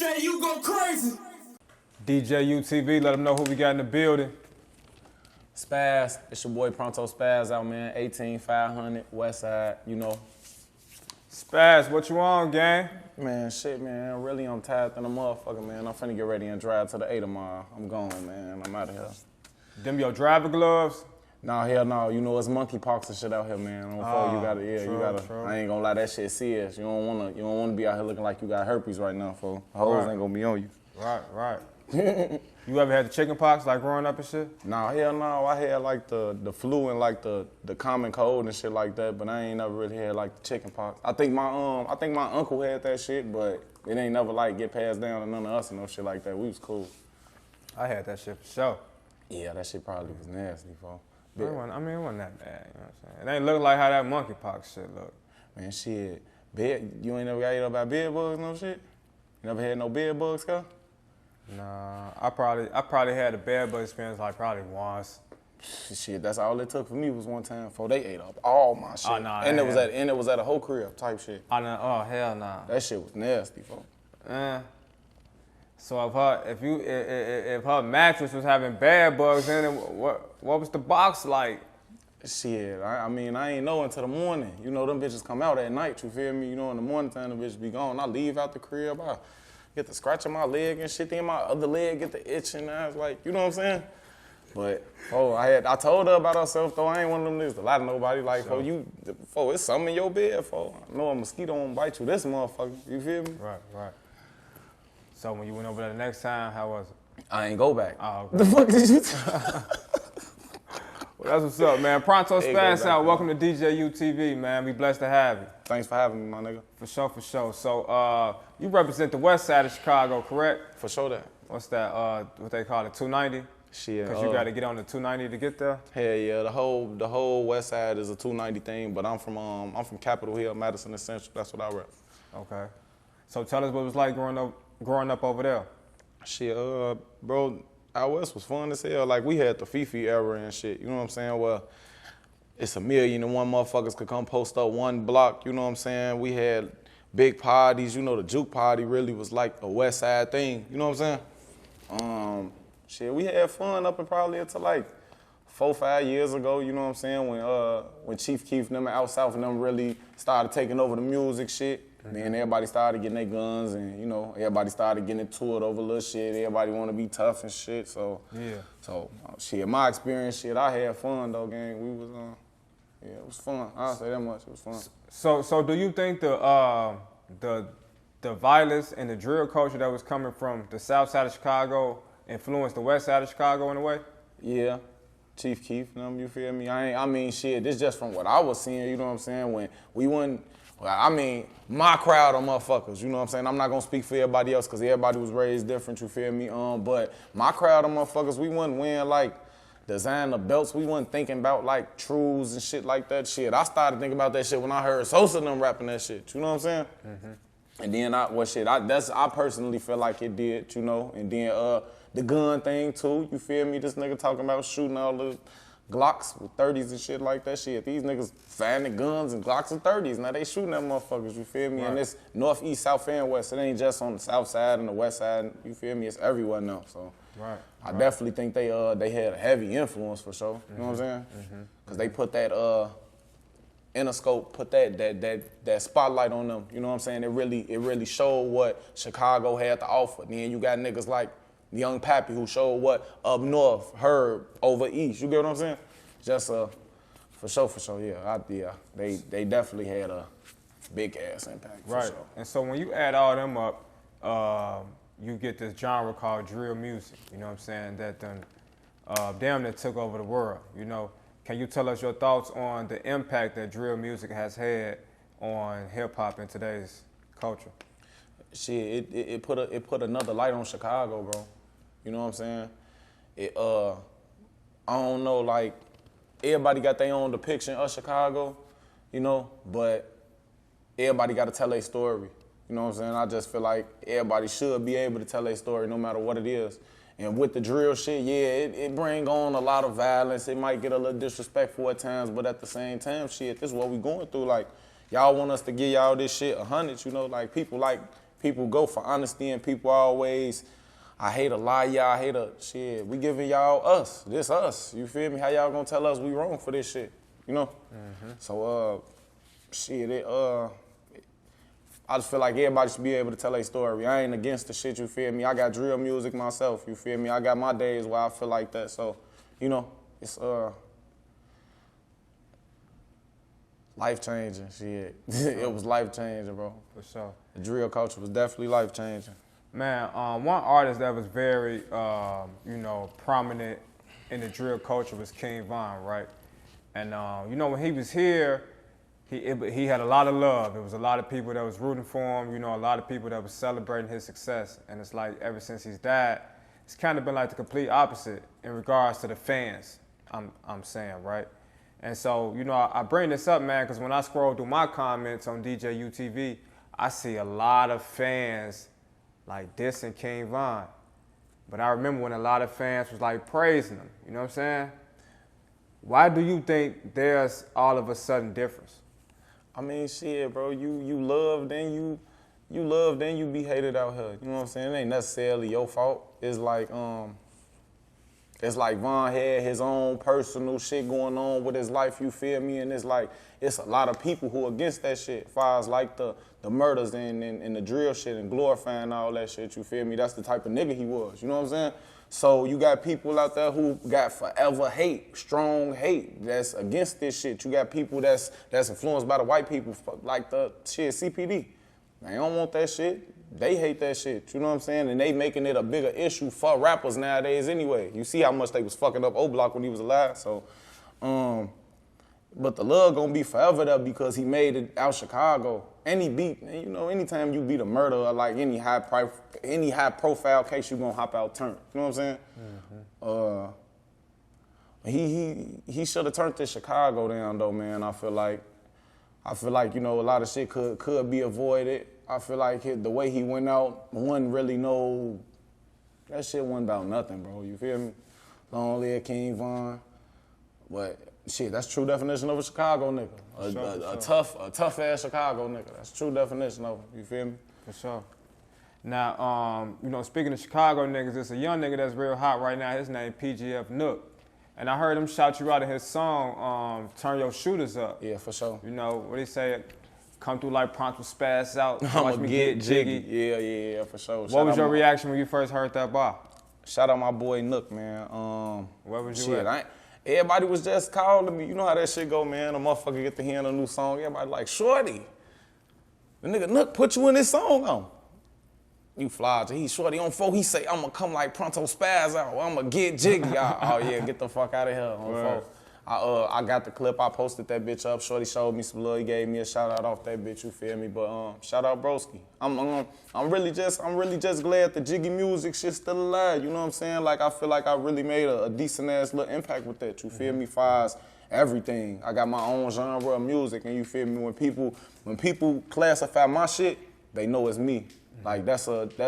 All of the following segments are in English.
DJ, you go crazy. DJUTV, let them know who we got in the building. Spaz, it's your boy Pronto Spazzout, man. 18500 West Side, you know. Spaz, what you on, gang? Man, shit, man. Really, I'm tired than a motherfucker, man. I'm finna get ready and drive to the 8 tomorrow. I'm gone, man. I'm out of here. Them your driver gloves? Nah, hell no. You know, it's monkeypox and shit out here, man. You gotta, true. I ain't gonna lie, that shit serious. You don't wanna be out here looking like you got herpes right now, fool. Hoes ain't gonna be on you. Right. You ever had the chicken pox, like growing up and shit? Nah, hell no. I had like the flu and like the common cold and shit like that, but I ain't never really had like the chicken pox. I think my uncle had that shit, but it ain't never like get passed down to none of us and no shit like that. We was cool. I had that shit for sure. Yeah, that shit probably was nasty, fool. It wasn't that bad, you know what I'm saying? It ain't look like how that monkeypox shit look. Man, shit. You ain't never got hit up by bed bugs, no shit? You never had no bed bugs, go? Nah, I probably had a bad bug experience like probably once. Shit, that's all it took for me was one time before they ate up all my shit. Oh, nah, and it was at a whole crib type shit. Oh hell nah. That shit was nasty, folks. So if her mattress was having bad bugs in it, what was the box like? Shit, I mean, I ain't know until the morning. You know, them bitches come out at night, you feel me? You know, in the morning time, the bitches be gone. I leave out the crib, I get the scratch on my leg and shit, then my other leg get the itch, and I was like, you know what I'm saying? But, I told her about herself, though. I ain't one of them niggas to lie to nobody. Like, it's something in your bed, I know a mosquito won't bite you, this motherfucker. You feel me? Right. So when you went over there the next time, how was it? I ain't go back. Oh, okay. The fuck did you Well, that's what's up, man. Pronto Spaz Out. Welcome to DJUTV, man. We blessed to have you. Thanks for having me, my nigga. For sure. So, you represent the west side of Chicago, correct? For sure that. What's that, what they call it, 290? Shit. Because you got to get on the 290 to get there? Hell yeah, the whole west side is a 290 thing, but I'm from Capitol Hill, Madison and Central. That's what I rep. Okay. So tell us what it was like growing up over there. Shit, bro, Outwest was fun as hell. Like, we had the Fifi era and shit, you know what I'm saying? Well, it's 1,000,001 motherfuckers could come post up one block, you know what I'm saying? We had big parties, you know, the juke party really was like a west side thing, you know what I'm saying? Shit, we had fun up and probably until like 4 or 5 years ago, you know what I'm saying? When Chief Keef and them out south and them really started taking over the music shit. Then everybody started getting their guns and, you know, everybody started getting into it over little shit. Everybody want to be tough and shit, so. Yeah. So, shit, my experience, shit, I had fun, though, gang. We was, it was fun. I'll say that much, it was fun. So do you think the violence and the drill culture that was coming from the south side of Chicago influenced the west side of Chicago in a way? Yeah. Chief Keef, you feel me? I mean, shit, this just from what I was seeing, you know what I'm saying? When we wouldn't, I mean, my crowd of motherfuckers, you know what I'm saying? I'm not gonna speak for everybody else because everybody was raised different, you feel me? But my crowd of motherfuckers, we wasn't wearing like designer belts. We wasn't thinking about like trues and shit like that shit. I started thinking about that shit when I heard Sosa and them rapping that shit, you know what I'm saying? Mm-hmm. And then I personally feel like it did, you know? And then the gun thing too, you feel me? This nigga talking about shooting all the Glocks with 30s and shit like that shit. These niggas finding guns and Glocks and 30s. Now they shooting them motherfuckers, you feel me? Right. And it's north, east, south, and west. It ain't just on the south side and the west side, you feel me? It's everywhere now, so. Right. I definitely think they had a heavy influence for sure, you know what I'm saying? Because they put that Interscope, put that spotlight on them, you know what I'm saying? It really showed what Chicago had to offer. Then you got niggas like Young Pappy who showed what up north, Herb over east. You get what I'm saying? Just for sure, yeah. They definitely had a big ass impact. For sure. And so when you add all them up, you get this genre called drill music. You know what I'm saying? That done damn near took over the world. You know, can you tell us your thoughts on the impact that drill music has had on hip hop in today's culture? Shit, it put another light on Chicago, bro. You know what I'm saying? I don't know, like, everybody got their own depiction of Chicago, you know, but everybody got to tell their story. You know what I'm saying? I just feel like everybody should be able to tell their story no matter what it is. And with the drill shit, yeah, it bring on a lot of violence. It might get a little disrespectful at times, but at the same time, shit, this is what we going through. Like, y'all want us to give y'all this shit 100, you know, like people like People go for honesty and people always, I hate a lie, y'all, I hate a shit. We giving y'all us, this us. You feel me? How y'all gonna tell us we wrong for this shit? You know? So, shit, I just feel like everybody should be able to tell their story. I ain't against the shit, you feel me? I got drill music myself, you feel me? I got my days where I feel like that. So, you know, it's life-changing, shit. It was life-changing, bro. For sure. The drill culture was definitely life-changing. Man, one artist that was very, you know, prominent in the drill culture was King Von, right? And, you know, when he was here, he had a lot of love. There was a lot of people that was rooting for him, you know, a lot of people that was celebrating his success. And it's like ever since he's died, it's kind of been like the complete opposite in regards to the fans, I'm saying, right? And so, you know, I bring this up, man, because when I scroll through my comments on DJUTV, I see a lot of fans like dissing King Von. But I remember when a lot of fans was like praising him, you know what I'm saying? Why do you think there's all of a sudden difference? I mean, shit, bro, you love, then you love, then you be hated out here. You know what I'm saying? It ain't necessarily your fault. It's like Von had his own personal shit going on with his life, you feel me? And it's like, it's a lot of people who against that shit. As far as like the murders and the drill shit and glorifying all that shit, you feel me? That's the type of nigga he was, you know what I'm saying? So you got people out there who got forever hate, strong hate that's against this shit. You got people that's influenced by the white people, like the shit, CPD. They don't want that shit. They hate that shit, you know what I'm saying? And they making it a bigger issue for rappers nowadays anyway. You see how much they was fucking up O-Block when he was alive, so. But the love gonna be forever there because he made it out Chicago. Any beat, you know, anytime you beat a murderer, like any high profile case, you gonna hop out turn. You know what I'm saying? He should have turned this Chicago down though, man. I feel like, you know, a lot of shit could be avoided. I feel like the way he went out, wasn't really that shit wasn't about nothing, bro. You feel me? Long live King Von. But shit, that's true definition of a Chicago nigga. A tough ass Chicago nigga. That's true definition of it. You feel me? For sure. Now, you know, speaking of Chicago niggas, there's a young nigga that's real hot right now. His name PGF Nuk. And I heard him shout you out in his song, Turn Your Shooters Up. Yeah, for sure. You know, what he say? Come through like Pronto Spazzout. Out. I'ma get Jiggy. Yeah, for sure. What was your reaction when you first heard that bar? Shout out my boy Nuk, man. Where was you at? Everybody was just calling me. You know how that shit go, man. A motherfucker get to hearing a new song. Everybody like, Shorty, the nigga Nuk put you in this song on. You fly to Shorty on 4. He say, I'ma come like Pronto Spazzout. I'ma get Jiggy. Oh yeah, get the fuck out of here on 4. I got the clip. I posted that bitch up. Shorty showed me some love. He gave me a shout out off that bitch. You feel me? But shout out Broski. I'm really just glad the Jiggy music shit's still alive. You know what I'm saying? Like I feel like I really made a decent ass little impact with that. You feel me? Fires everything. I got my own genre of music, and you feel me? When people classify my shit, they know it's me. Like that's authentic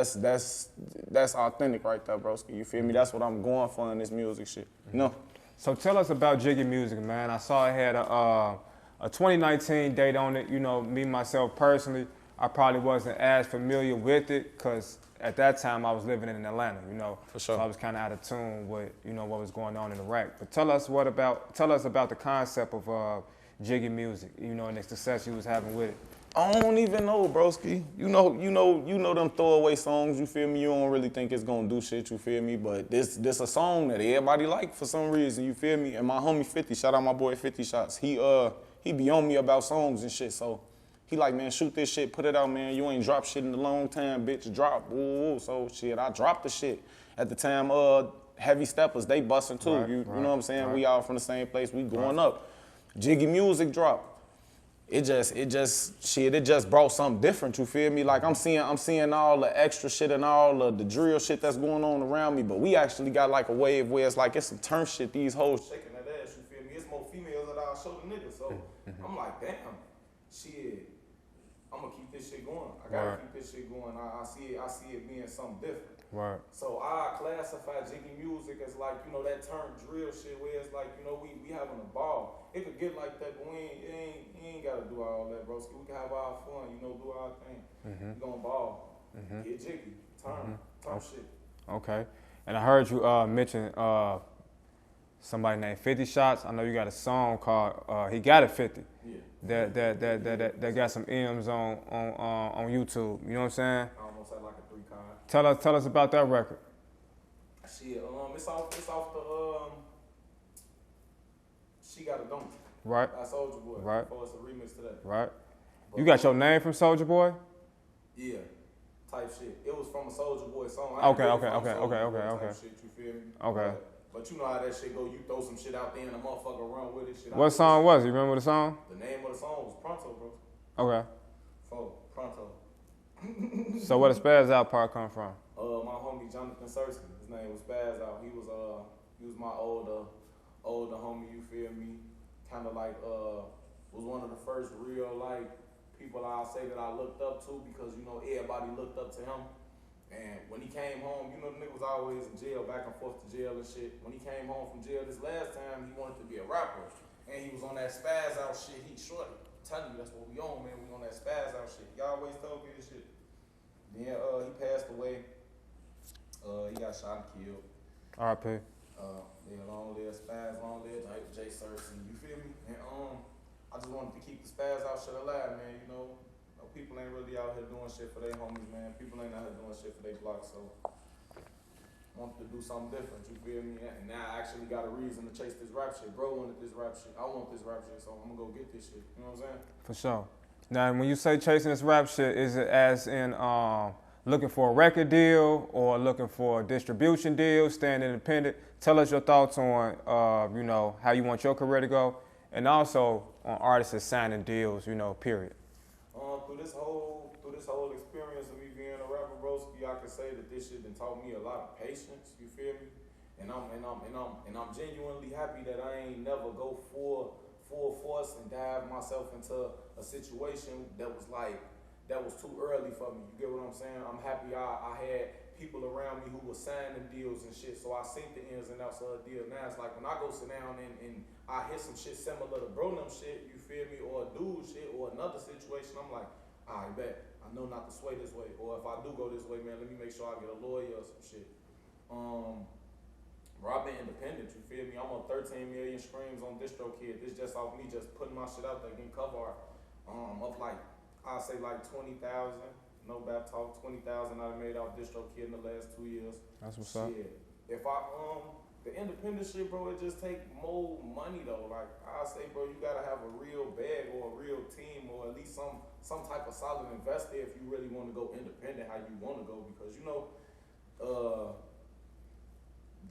right there, broski. You feel me? That's what I'm going for in this music shit. You know? So tell us about Jiggy music, man. I saw it had a 2019 date on it. You know, me myself personally, I probably wasn't as familiar with it because at that time I was living in Atlanta. You know, for sure. So I was kind of out of tune with what was going on in Iraq. But tell us about the concept of Jiggy music. You know, and the success you was having with it. I don't even know, broski. You know them throwaway songs, you feel me? You don't really think it's gonna do shit, you feel me? But this a song that everybody like for some reason, you feel me? And my homie 50, shout out my boy 50 Shots. He be on me about songs and shit, so he like, man, shoot this shit, put it out, man. You ain't dropped shit in a long time, bitch, drop. Ooh. So shit, I dropped the shit. At the time, Heavy Steppers, they busting too. Right, you know what I'm saying? Right. We all from the same place, we going up. Jiggy music drop. It just brought something different, you feel me? Like I'm seeing all the extra shit and all of the drill shit that's going on around me, but we actually got like a wave where it's like, it's some turn shit, these hoes shaking that ass, you feel me? It's more females that I'll show the niggas, so I'm like, damn, shit, I'm gonna keep this shit going. I gotta keep this shit going. I see it being something different. Right. So I classify Jiggy music as like, that turn drill shit where it's like, we having a ball. It could get like that, but you ain't gotta do all that, broski. We can have our fun, do our thing. We gonna ball. get jiggy, turn shit. Okay. And I heard you mention somebody named 50 Shots. I know you got a song called He Got It 50. Yeah. That got some M's on YouTube. You know what I'm saying? I almost had like a 3 card. Tell us about that record. Shit, it's off the She Got a Donkey. Right. By Soulja Boy. Right. Oh, it's a remix to that. Right. You got your name from Soulja Boy? Yeah. Type shit. It was from a Soulja Boy song. Okay. Type shit, you feel me? Okay. But you know how that shit go. You throw some shit out there and the motherfucker run with it. Shit. What song was it? You remember the song? The name of the song was Pronto, bro. Okay. Pronto. So where the Spaz Out part come from? My homie Jonathan Sersky. His name was Spaz Out. He was my older homie. You feel me? Kind of like was one of the first real like people I'll say that I looked up to because you know everybody looked up to him. And when he came home, you know, the nigga was always in jail, back and forth to jail and shit. When he came home from jail this last time, he wanted to be a rapper. And he was on that Spaz Out shit. He shorty. I'm telling you, that's what we on, man. We on that Spaz Out shit. Y'all always told me this shit. Then he passed away. He got shot and killed. R.I.P. Yeah, long live Spaz, long live Jay Sersky. You feel me? And I just wanted to keep the Spaz Out shit alive, man, you know. People ain't really out here doing shit for their homies, man. People ain't out here doing shit for their block, so I wanted to do something different, you feel me? And now I actually got a reason to chase this rap shit. Bro wanted this rap shit. I want this rap shit, so I'm gonna go get this shit. You know what I'm saying? For sure. Now, when you say chasing this rap shit, is it as in looking for a record deal or looking for a distribution deal, staying independent? Tell us your thoughts on, you know, how you want your career to go, and also on artists signing deals, you know, period. Through this whole experience of me being a rapper, broski, I can say that this shit done taught me a lot of patience. You feel me? And I'm genuinely happy that I ain't never go full force and dive myself into a situation that was too early for me. You get what I'm saying? I'm happy I had people around me who were signing deals and shit, so I seen the ins and outs of a deal. Now it's like when I go sit down and I hear some shit similar to Bronum shit, you feel me, or a dude shit, or another situation, I'm like, I bet I know not to sway this way, or if I do go this way, man, let me make sure I get a lawyer or some shit. I've been independent, you feel me? I'm on 13 million streams on DistroKid. This just off me just putting my shit out there, getting cover art. Of like, I'll say like 20,000, no bad talk, 20,000 I made out DistroKid in the last 2 years. That's what's up. If the independent shit, bro, it just take more money though. Like I say, bro, you gotta have a real bag or a real team or at least some type of solid investor if you really want to go independent how you want to go, because you know,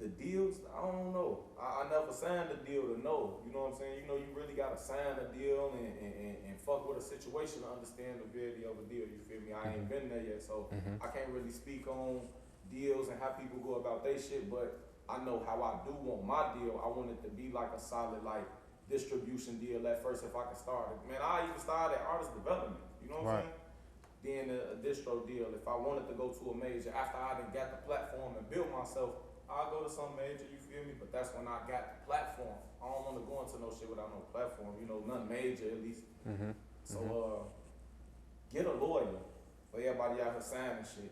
the deals, I don't know. I never signed a deal to know. You know what I'm saying? You know, you really gotta sign a deal and fuck with a situation to understand the value of a deal. You feel me? I ain't been there yet, so I can't really speak on deals and how people go about their shit, but I know how I do want my deal. I want it to be like a solid like distribution deal at first if I can start it. Man, I even started at artist development. You know what I'm saying? Then a distro deal. If I wanted to go to a major, after I done got the platform and built myself, I'll go to some major, you feel me? But that's when I got the platform. I don't want to go into no shit without no platform. You know, nothing major at least. So get a lawyer for everybody out here signing shit.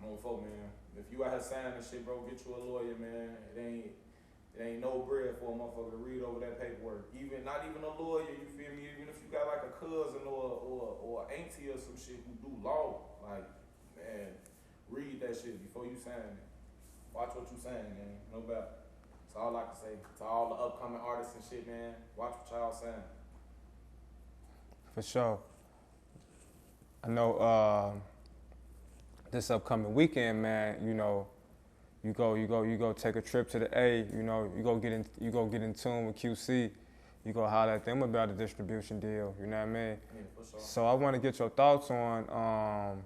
I'm on folk, man. If you out here signing shit, bro, get you a lawyer, man. It ain't no bread for a motherfucker to read over that paperwork. Not even a lawyer, you feel me? Even if you got like a cousin or auntie or some shit who do law, like, man, read that shit before you sign it. Watch what you saying, man. No doubt. That's all I can say. To all the upcoming artists and shit, man, watch what y'all saying. For sure. I know this upcoming weekend, man, you know, you go take a trip to the A, you know, you go get in tune with QC, you go holler at them about a distribution deal, you know what I mean? Yeah, for sure. So I want to get your thoughts on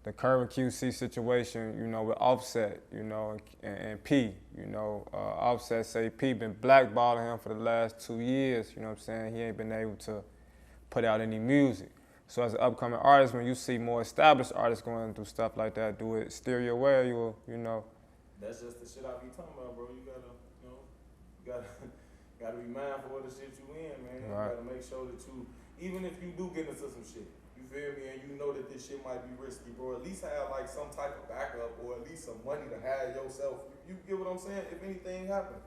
the current QC situation, you know, with Offset, you know, and P, you know, Offset say P been blackballing him for the last 2 years, you know what I'm saying? He ain't been able to put out any music. So as an upcoming artist, when you see more established artists going through stuff like that, do it steer your way or, you know? That's just the shit I be talking about, bro. You gotta, you know, gotta be mindful of the shit you in, man. Right. You gotta make sure that you, even if you do get into some shit, you feel me? And you know that this shit might be risky, bro. At least have like some type of backup or at least some money to have yourself. You get what I'm saying? If anything happens.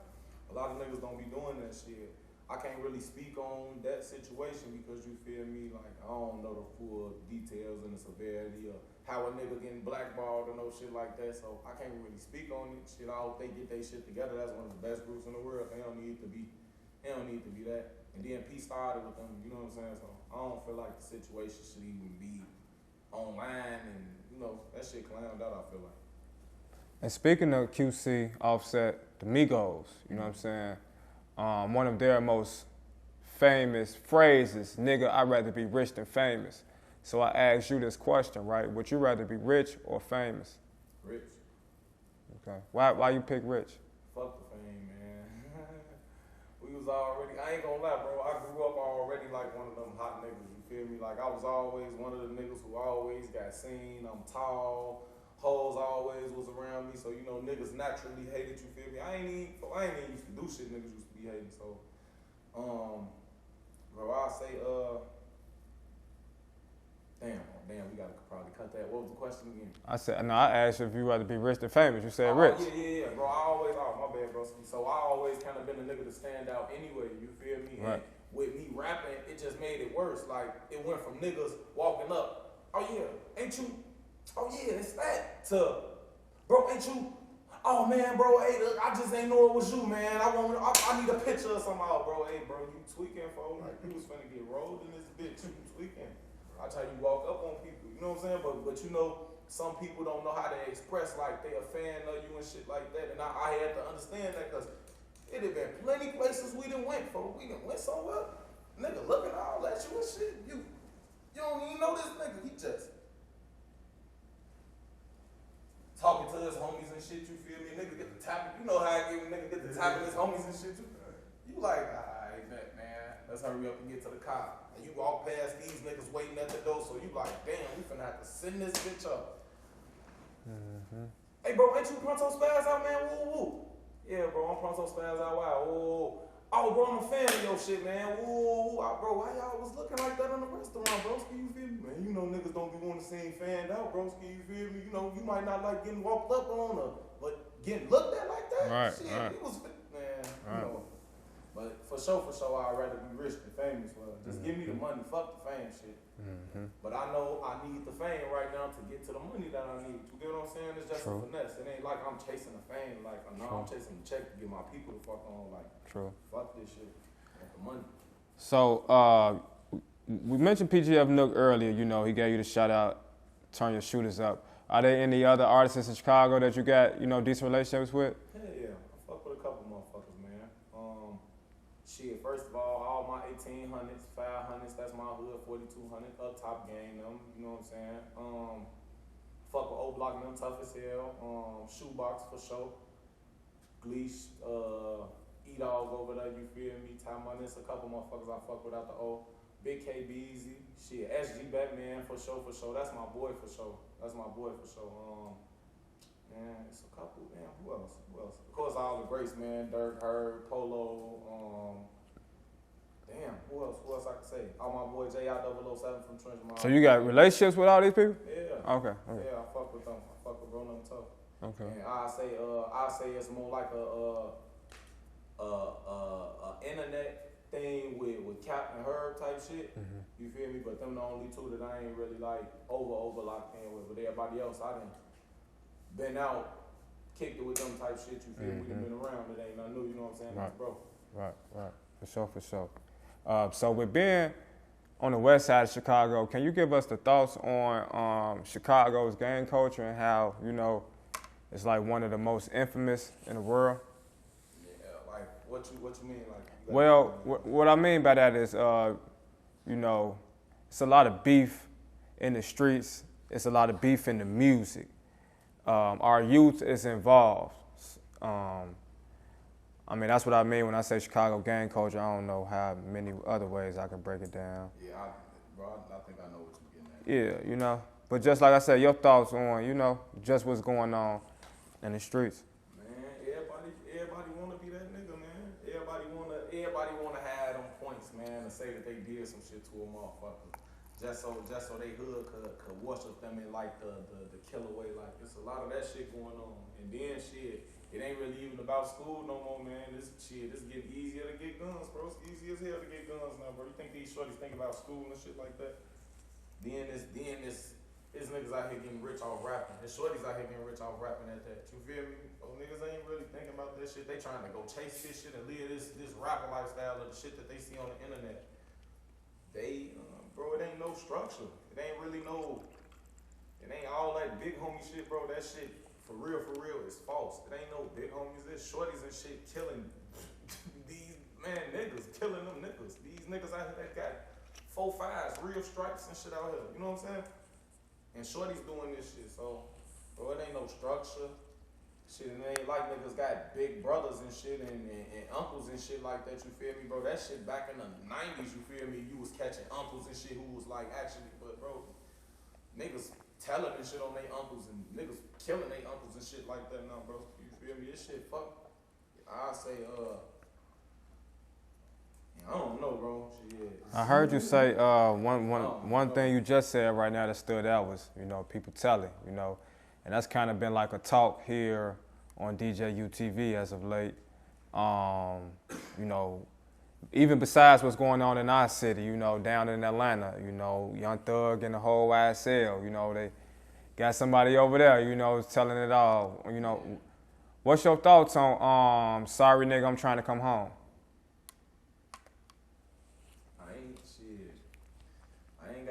A lot of niggas don't be doing that shit. I can't really speak on that situation because you feel me, like I don't know the full details and the severity of how a nigga getting blackballed or no shit like that. So I can't really speak on it. Shit, I hope they get their shit together. That's one of the best groups in the world. They don't need to be that. And then P started with them, you know what I'm saying? So I don't feel like the situation should even be online and that shit clowned out, I feel like. And speaking of QC, Offset, the Migos, you know what I'm saying? One of their most famous phrases, nigga, I'd rather be rich than famous. So I asked you this question, right? Would you rather be rich or famous? Rich. Okay. Why you pick rich? Fuck the fame, man. We was already, I ain't gonna lie, bro. I grew up already like one of them hot niggas, you feel me? Like I was always one of the niggas who always got seen. I'm tall. Hoes always was around me, so niggas naturally hated, you feel me? I ain't even used to do shit niggas used to be hating, so bro, I'll say damn, we gotta probably cut that. What was the question again? I asked you if you rather be rich than famous. You said rich. Yeah, bro. My bad, bro. So I always kind of been a nigga to stand out anyway, you feel me? Right. And with me rapping, it just made it worse. Like it went from niggas walking up, oh yeah, ain't you? Oh yeah, it's that. To, bro, ain't you? Oh man, bro, hey, look, I just ain't know it was you, man. I need a picture of somehow, bro. Hey, bro, you tweaking, bro? Like you was finna get rolled in this bitch. You tweaking. That's how you walk up on people. You know what I'm saying? But some people don't know how to express like they a fan of you and shit like that. And I had to understand that because it had been plenty places we done went for. We done went somewhere. Nigga looking all at you and shit. You don't even know this nigga. He just talking to his homies and shit, you feel me? Nigga get the tapping. You know how I give a nigga get the tapping his homies and shit too. You like, alright, bet, man. Let's hurry up and get to the car. And you walk past these niggas waiting at the door, so you like, damn, we finna have to send this bitch up. Mm-hmm. Hey, bro, ain't you Pronto Spazzout, man? Woo, woo. Yeah, bro, I'm Pronto Spazzout. Wow, woo. Oh, bro, I'm a fan of your shit, man. Woo, bro, why y'all was looking like that in the restaurant, broski? You feel me, man? Niggas don't be wanting to see fanned out, broski. You feel me? You might not like getting walked up on, but getting looked at like that, right, shit, right. It was, man, right. But for sure, I'd rather be rich than famous. Well, just give me the money, fuck the fame shit. Mm-hmm. But I know I need the fame right now to get to the money that I need. You get what I'm saying? It's just True. a finesse. It ain't like I'm chasing the fame. Like, no, I'm chasing the check to get my people to fuck on. Like, True. Fuck this shit. The money. So we mentioned PGF Nuk earlier. He gave you the shout out, turn your shooters up. Are there any other artists in Chicago that you got decent relationships with? Hell yeah, I fuck with a couple motherfuckers, man. Shit, first of all my 1800s, 500s, that's my hood, 4200, up top gang them. You know what I'm saying? Fuck with O Block and them, tough as hell. Shoebox for sure. Gleesh, E-Dog over there, you feel me? Time on this, a couple motherfuckers I fuck without the O. Big K Beezy, shit, SG Batman for sure. That's my boy for sure. Man, it's a couple, man. Who else? Of course, all the greats, man. Dirk, Herb, Polo, damn, who else I can say? All my boy J.I.007 from Trench Mile. So you got relationships with all these people? Yeah. Okay. Yeah, I fuck with them. I fuck with Ronan tough. Okay. And I say it's more like a internet thing with Cap and Herb type shit. Mm-hmm. You feel me? But them the only two that I ain't really like over locked in with. But everybody else, I done been out, kicked it with them type shit. You feel me? We done been around. It ain't nothing new. You know what I'm saying? Right. Bro. Right. For sure. So with being on the west side of Chicago, can you give us the thoughts on Chicago's gang culture and how it's like one of the most infamous in the world? Yeah, like what you mean? Like, well, what I mean by that is, it's a lot of beef in the streets. It's a lot of beef in the music. Our youth is involved. That's what I mean when I say Chicago gang culture. I don't know how many other ways I can break it down. Yeah, I think I know what you're getting at. Yeah, But just like I said, your thoughts on, just what's going on in the streets. Man, everybody wanna be that nigga, man. Everybody wanna have them points, man, and say that they did some shit to a motherfucker. just so they hood could worship them in like the killer way. Like it's a lot of that shit going on. And then shit, it ain't really even about school no more, man. This getting easier to get guns, bro. It's easy as hell to get guns now, bro. You think these shorties think about school and shit like that? Then this niggas out here getting rich off rapping. This shorties out here getting rich off rapping at that. You feel me? Oh, niggas ain't really thinking about that shit. They trying to go chase this shit and live this rapper lifestyle of the shit that they see on the internet. They, bro, it ain't no structure. It ain't all that big homie shit, bro. That shit, for real, is false. It ain't no big homies. There's shorties and shit killing these, niggas, killing them niggas. These niggas out here that got 4 5s, real stripes and shit out here. You know what I'm saying? And shorty's doing this shit, so, bro, it ain't no structure. Shit, and it ain't like niggas got big brothers and shit and uncles and shit like that, you feel me, bro? That shit back in the 90s, you feel me? You was catching uncles and shit who was like actually, but bro, niggas telling and shit on their uncles and niggas killing their uncles and shit like that now, bro. You feel me? This shit, fuck. I say, I don't know, bro. Shit. I heard you say one thing you just said right now that stood out was, you know, people telling, you know, and that's kind of been like a talk here on DJUTV as of late. You know, even besides what's going on in our city, you know, down in Atlanta, you know, Young Thug and the whole YSL, you know, they got somebody over there, you know, telling it all. You know, what's your thoughts on sorry nigga, I'm trying to come home? I ain't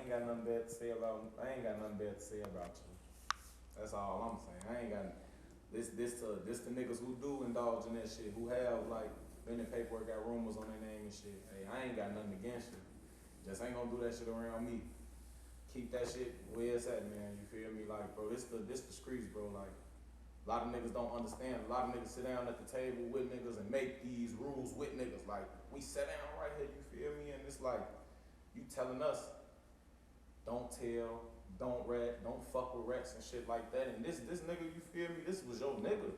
got nothing bad to say about you. That's all I'm saying. I ain't got this the niggas who do indulge in that shit, who have like been in paperwork, got rumors on their name and shit. Hey, I ain't got nothing against you. Just ain't gonna do that shit around me. Keep that shit where it's at, man. You feel me? Like, bro, this the streets, bro. Like, a lot of niggas don't understand. A lot of niggas sit down at the table with niggas and make these rules with niggas. Like, we sit down right here, you feel me? And it's like, you telling us, don't tell, don't rat, don't fuck with rats and shit like that. And this nigga, you feel me? This was your nigga.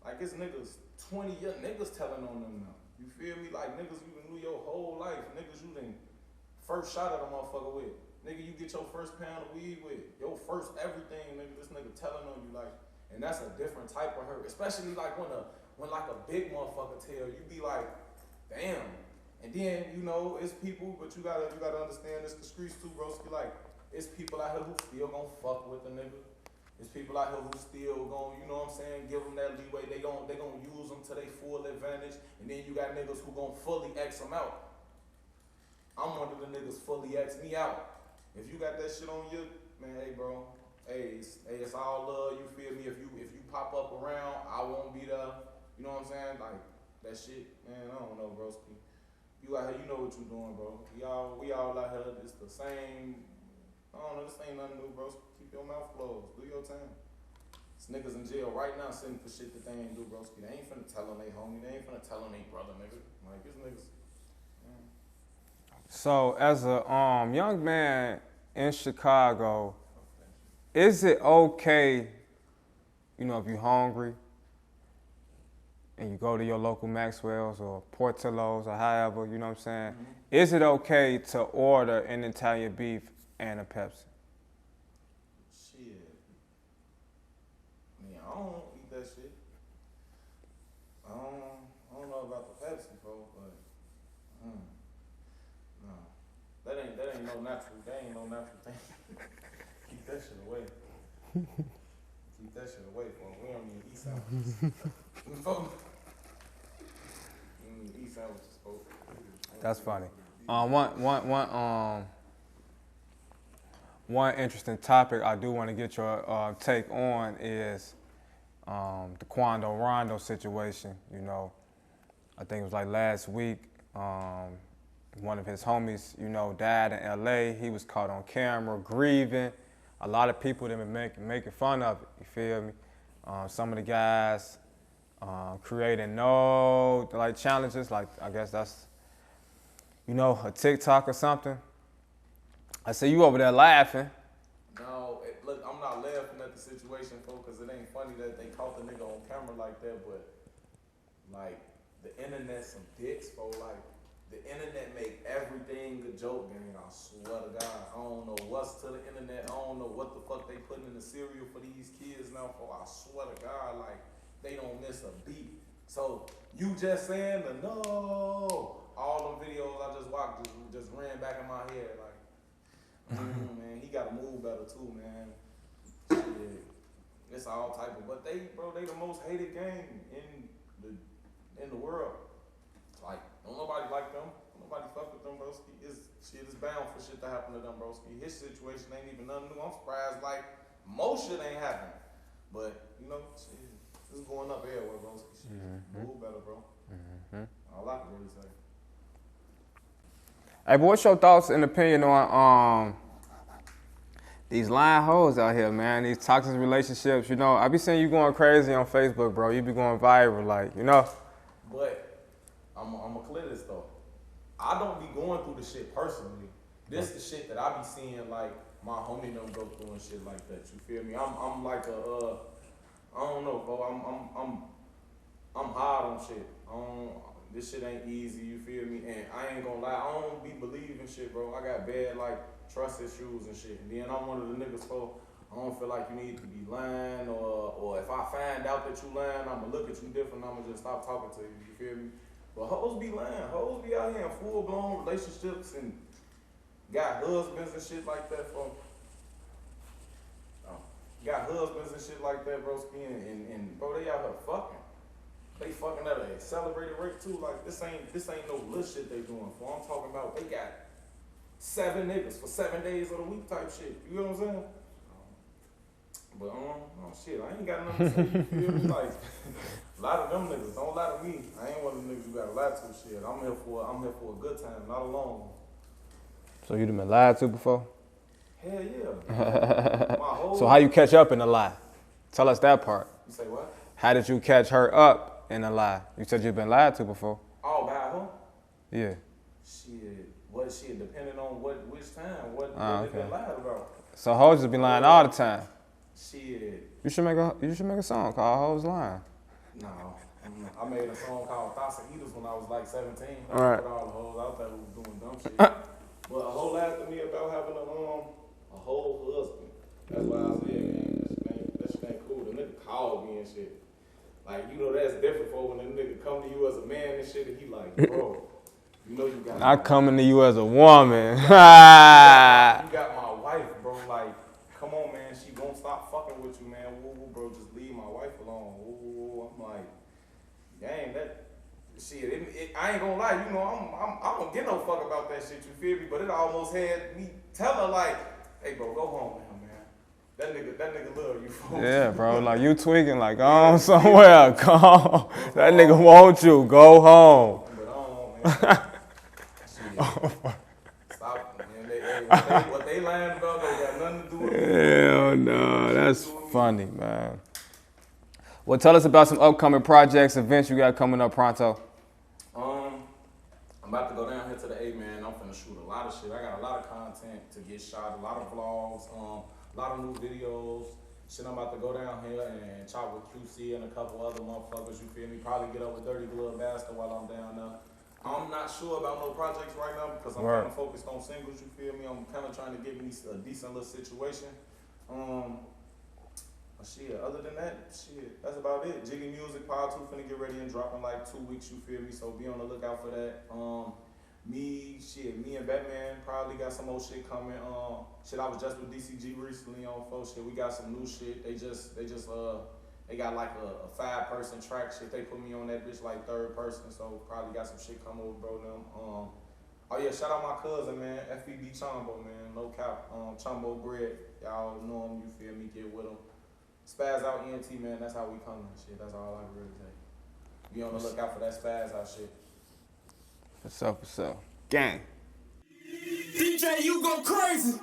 Like, this niggas, 20 young niggas telling on them now. You feel me? Like, niggas you knew your whole life. Niggas you done first shot at a motherfucker with. Nigga, you get your first pound of weed with. Your first everything, nigga, this nigga telling on you, like, and that's a different type of hurt. Especially like when like a big motherfucker tell you, be like, damn. And then, you know, it's people, but you gotta understand it's the streets too, bro. So like, it's people out here who still gonna fuck with the nigga. It's people out here who still gonna, you know what I'm saying, give them that leeway. They gonna use them to their full advantage. And then you got niggas who gonna fully X them out. I'm one of the niggas fully X me out. If you got that shit on you, man, hey, bro, it's all love. You feel me? If you pop up around, I won't be there. You know what I'm saying? Like that shit, man. I don't know, broski. You out here, you know what you doing, bro. We all out here. It's the same. I don't know. This ain't nothing new, bro. Keep your mouth closed. Do your time. This niggas in jail right now sitting for shit that they ain't do, broski. They ain't finna tell on they homie. They ain't finna tell on they brother, nigga. Like this niggas. Man. So, as a young man in Chicago, is it okay, you know, if you're hungry and you go to your local Maxwell's or Portillo's or however, you know what I'm saying? Mm-hmm. Is it okay to order an Italian beef and a Pepsi? Shit. I mean, I don't eat that shit. I don't know about the Pepsi, bro, but no. That ain't no natural thing. Keep that shit away. Keep that shit away, bro. We don't even eat sandwiches. We don't even eat sandwiches, bro. That's funny. One interesting topic I do want to get your take on is the Quando Rondo situation. You know, I think it was like last week. One of his homies, you know, died in L.A. He was caught on camera grieving. A lot of people that been making fun of it. You feel me? Some of the guys creating challenges, like I guess that's, you know, a TikTok or something. I see you over there laughing. No, look, I'm not laughing at the situation, folks, because it ain't funny that they caught the nigga on camera like that, but, like, the internet's some dicks, folks. Like, the internet make everything a joke, gang. I swear to God. I don't know what's to the internet. I don't know what the fuck they putting in the cereal for these kids now for. I swear to God, like, they don't miss a beat. So, you just saying the no. All them videos I just watched just ran back in my head. Like, man, he got to move better too, man. Shit. It's all type of, but they the most hated gang in the world. Like, don't nobody like them. Don't nobody fuck with them, broski. Shit is bound for shit to happen to them, broski. His situation ain't even nothing new. I'm surprised, like, most shit ain't happening. But, you know, shit, it's going up everywhere, broski. Shit, move better, bro. All I can really say. Hey, but what's your thoughts and opinion on these lying hoes out here, man? These toxic relationships, you know. I be seeing you going crazy on Facebook, bro. You be going viral, like, you know. But I'm gonna clear this though. I don't be going through the shit personally. This the shit that I be seeing, like my homie don't go through and shit like that. You feel me? I'm like a I don't know, bro. I'm hard on shit. This shit ain't easy. You feel me? And I ain't gonna lie. I don't be believing shit, bro. I got bad like trust issues and shit. And then I'm one of the niggas for. I don't feel like you need to be lying, or if I find out that you lying, I'ma look at you different. I'ma just stop talking to you. You feel me? But hoes be lying. Hoes be out here in full-blown relationships and got husbands and shit like that for. Got husbands and shit like that, bro. And bro, they out here fucking. They fucking at an accelerated rate too. Like this ain't no little shit they doing for. I'm talking about they got 7 niggas for 7 days of the week type shit. You know what I'm saying? But oh shit, I ain't got nothing to say. You feel me? Like a lot of them niggas don't lie to me. I ain't one of them niggas you gotta lie to. Shit, I'm here for a good time, not a long one. So you done been lied to before? Hell yeah. My whole So how you catch up in the lie? Tell us that part. You say what? How did you catch her up in the lie? You said you've been lied to before. Oh, by her? Yeah. Shit. What shit? Depending on which time, what okay. they been lied about. So hoes just be lying all the time. Shit. You should make a song called Hoes Lying. No. I made a song called Thousand Eaters when I was like 17. I All right. put all the hoes out there who was doing dumb shit. But a hoe lied to me about having a whole husband. That's why I said, that shit ain't cool. The nigga called me and shit. Like, you know, that's different for when a nigga come to you as a man and shit, and he like, bro, you know you got I coming to you as a woman. you got my wife, bro. Like, come on, man. She won't stop fucking with you, man. Woo, woo, bro. Just leave my wife alone. Woo, woo, woo. I'm like, dang, that shit. I ain't gonna lie. You know, I don't get no fuck about that shit. You feel me? But it almost had me tell her like, hey, bro, go home now, man. That nigga love you, folks. Yeah, bro. Like you tweaking, like go on somewhere. Go on. That nigga want you. Go home. But I don't, man. Stop, man. What they lying about, they got nothing to do with it. Hell no, that's funny, man. Well, tell us about some upcoming projects, events you got coming up pronto. I'm about to go down here to the A, man. I'm finna shoot a lot of shit. I got a lot of content to get shot, a lot of vlogs, a lot of new videos. Shit, I'm about to go down here and chop with QC and a couple other motherfuckers, you feel me? Probably get up with Dirty Glove Bastard while I'm down there. I'm not sure about no projects right now because I'm kind of focused on singles, you feel me? I'm kind of trying to get me a decent little situation. Shit, other than that, shit, that's about it. Jiggy Music, Part 2 finna get ready and drop in like 2 weeks, you feel me? So be on the lookout for that. Me and Batman probably got some more shit coming. Shit, I was just with DCG recently on folks. Shit, we got some new shit. They got like a 5-person track shit. They put me on that bitch like 3rd person, so probably got some shit coming with bro them. Oh yeah, shout out my cousin, man, FEB Chombo, man, no cap. Chombo Bread, y'all know him, you feel me? Get with him. Spaz Out ENT, man, that's how we coming. Shit, that's all I can really say. Be on the lookout for that Spaz Out shit. For sure. Gang. DJ, you go crazy.